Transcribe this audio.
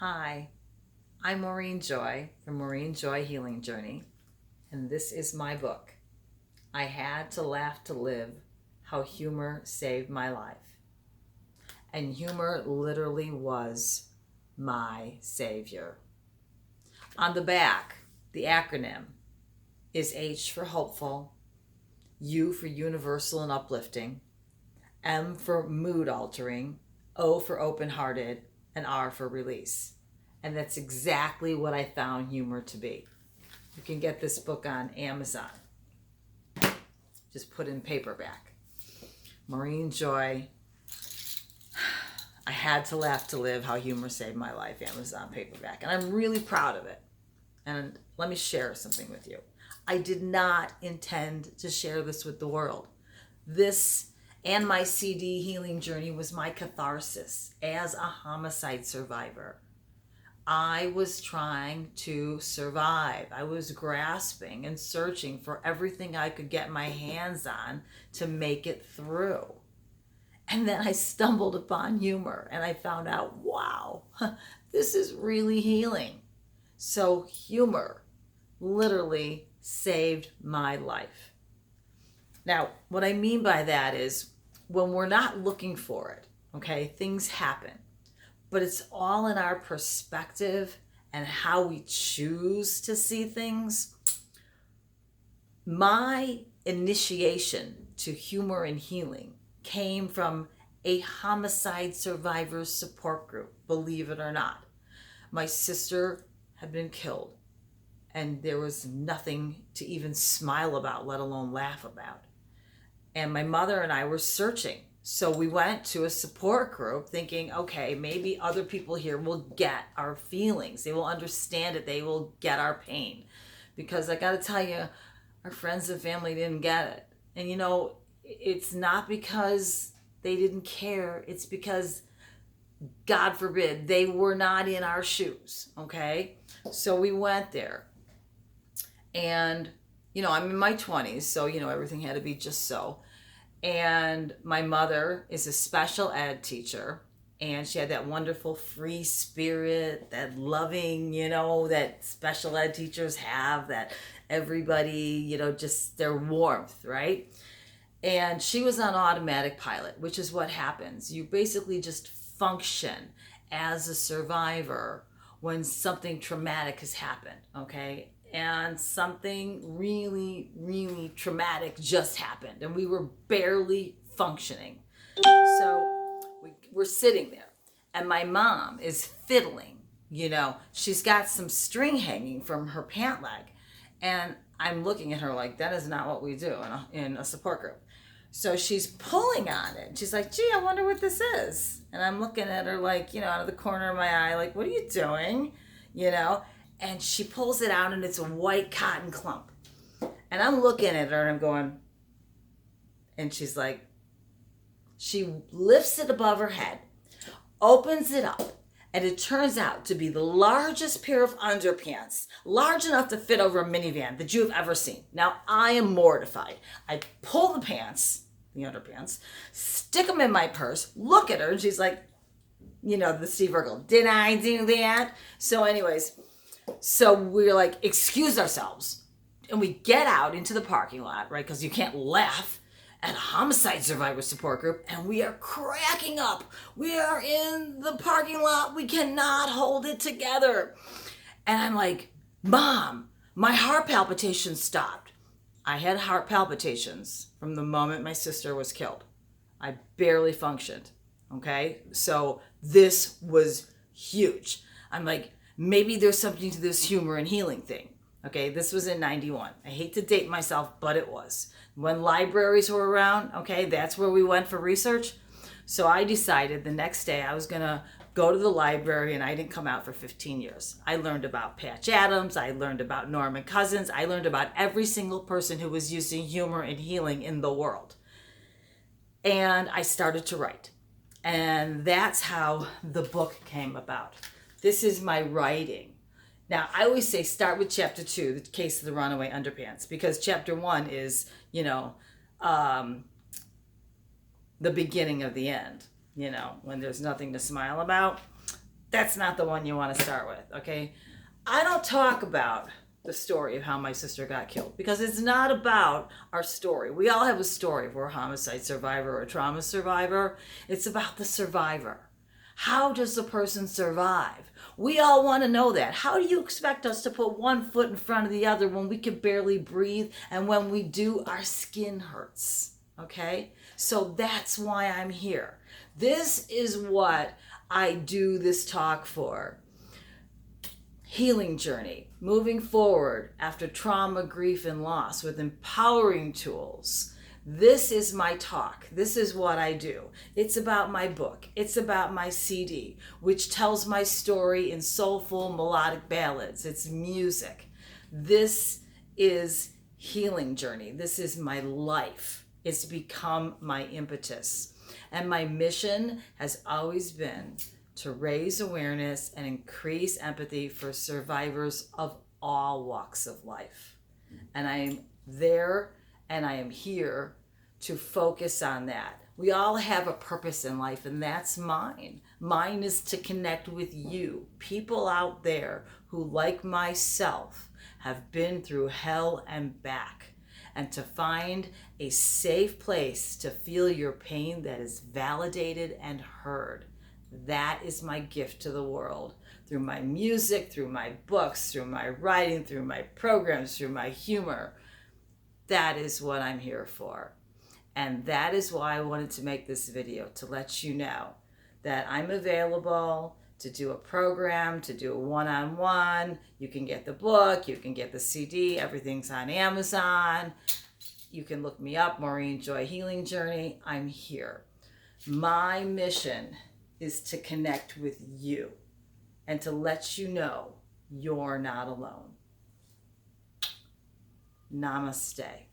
Hi, I'm Maureen Joy from Maureen Joy Healing Journey, and this is my book, I Had to Laugh to Live, How Humor Saved My Life. And humor literally was my savior. On the back, the acronym is H for hopeful, U for universal and uplifting, M for mood altering, O for open-hearted, and R for release. And that's exactly what I found humor to be. You can get this book on Amazon. Just put in paperback. Maureen Joy, I Had to Laugh to Live, How Humor Saved My Life, Amazon paperback. And I'm really proud of it. And let me share something with you. I did not intend to share this with the world. This and my CD healing journey was my catharsis as a homicide survivor. I was trying to survive. I was grasping and searching for everything I could get my hands on to make it through. And then I stumbled upon humor and I found out, wow, this is really healing. So humor literally saved my life. Now, what I mean by that is when we're not looking for it, okay, things happen. But it's all in our perspective and how we choose to see things. My initiation to humor and healing came from a homicide survivors support group, believe it or not. My sister had been killed, and there was nothing to even smile about, let alone laugh about. And my mother and I were searching. So we went to a support group thinking, okay, maybe other people here will get our feelings. They will understand it. They will get our pain. Because I got to tell you, our friends and family didn't get it. And it's not because they didn't care. It's because, God forbid, they were not in our shoes, okay? So we went there. And, I'm in my 20s, so, everything had to be just so. And my mother is a special ed teacher, and she had that wonderful free spirit, that loving, that special ed teachers have, that everybody, just their warmth, right? And she was on automatic pilot, which is what happens. You basically just function as a survivor when something traumatic has happened, okay? And something really, really traumatic just happened, and we were barely functioning. So we're sitting there, and my mom is fiddling. She's got some string hanging from her pant leg, and I'm looking at her like, that is not what we do in a support group. So she's pulling on it. She's like, gee, I wonder what this is. And I'm looking at her like, out of the corner of my eye, like, what are you doing? And she pulls it out, and it's a white cotton clump. And I'm looking at her, and I'm going, and she's like, she lifts it above her head, opens it up, and it turns out to be the largest pair of underpants, large enough to fit over a minivan that you've ever seen. Now, I am mortified. I pull the underpants, stick them in my purse, look at her, and she's like, the Steve Urkel, did I do that? So anyways, so we're like, excuse ourselves. And we get out into the parking lot, right? Because you can't laugh at a homicide survivor support group. And we are cracking up. We are in the parking lot. We cannot hold it together. And I'm like, Mom, my heart palpitations stopped. I had heart palpitations from the moment my sister was killed. I barely functioned. Okay? So this was huge. I'm like, maybe there's something to this humor and healing thing. Okay, this was in 91. I hate to date myself, but it was. When libraries were around, okay, that's where we went for research. So I decided the next day I was going to go to the library, and I didn't come out for 15 years. I learned about Patch Adams. I learned about Norman Cousins. I learned about every single person who was using humor and healing in the world. And I started to write. And that's how the book came about. This is my writing. Now, I always say start with chapter 2, the case of the runaway underpants, because chapter 1 is, the beginning of the end, when there's nothing to smile about. that's not the one you want to start with, okay? I don't talk about the story of how my sister got killed because it's not about our story. We all have a story if we're a homicide survivor or a trauma survivor. It's about the survivor. How does the person survive? We all want to know that. How do you expect us to put one foot in front of the other when we can barely breathe, and when we do, our skin hurts? Okay? So that's why I'm here. This is what I do this talk for. Healing journey, moving forward after trauma, grief, and loss with empowering tools. This is my talk. This is what I do. It's about my book. It's about my CD, which tells my story in soulful melodic ballads. It's music. This is healing journey. This is my life. It's become my impetus. And my mission has always been to raise awareness and increase empathy for survivors of all walks of life. And I am there and I am here to focus on that. We all have a purpose in life, and that's mine. Mine is to connect with you, people out there who, like myself, have been through hell and back, and to find a safe place to feel your pain that is validated and heard. That is my gift to the world. Through my music, through my books, through my writing, through my programs, through my humor. That is what I'm here for. And that is why I wanted to make this video, to let you know that I'm available to do a program, to do a one-on-one. You can get the book, you can get the CD, everything's on Amazon. You can look me up, Maureen Joy Healing Journey. I'm here. My mission is to connect with you and to let you know you're not alone. Namaste.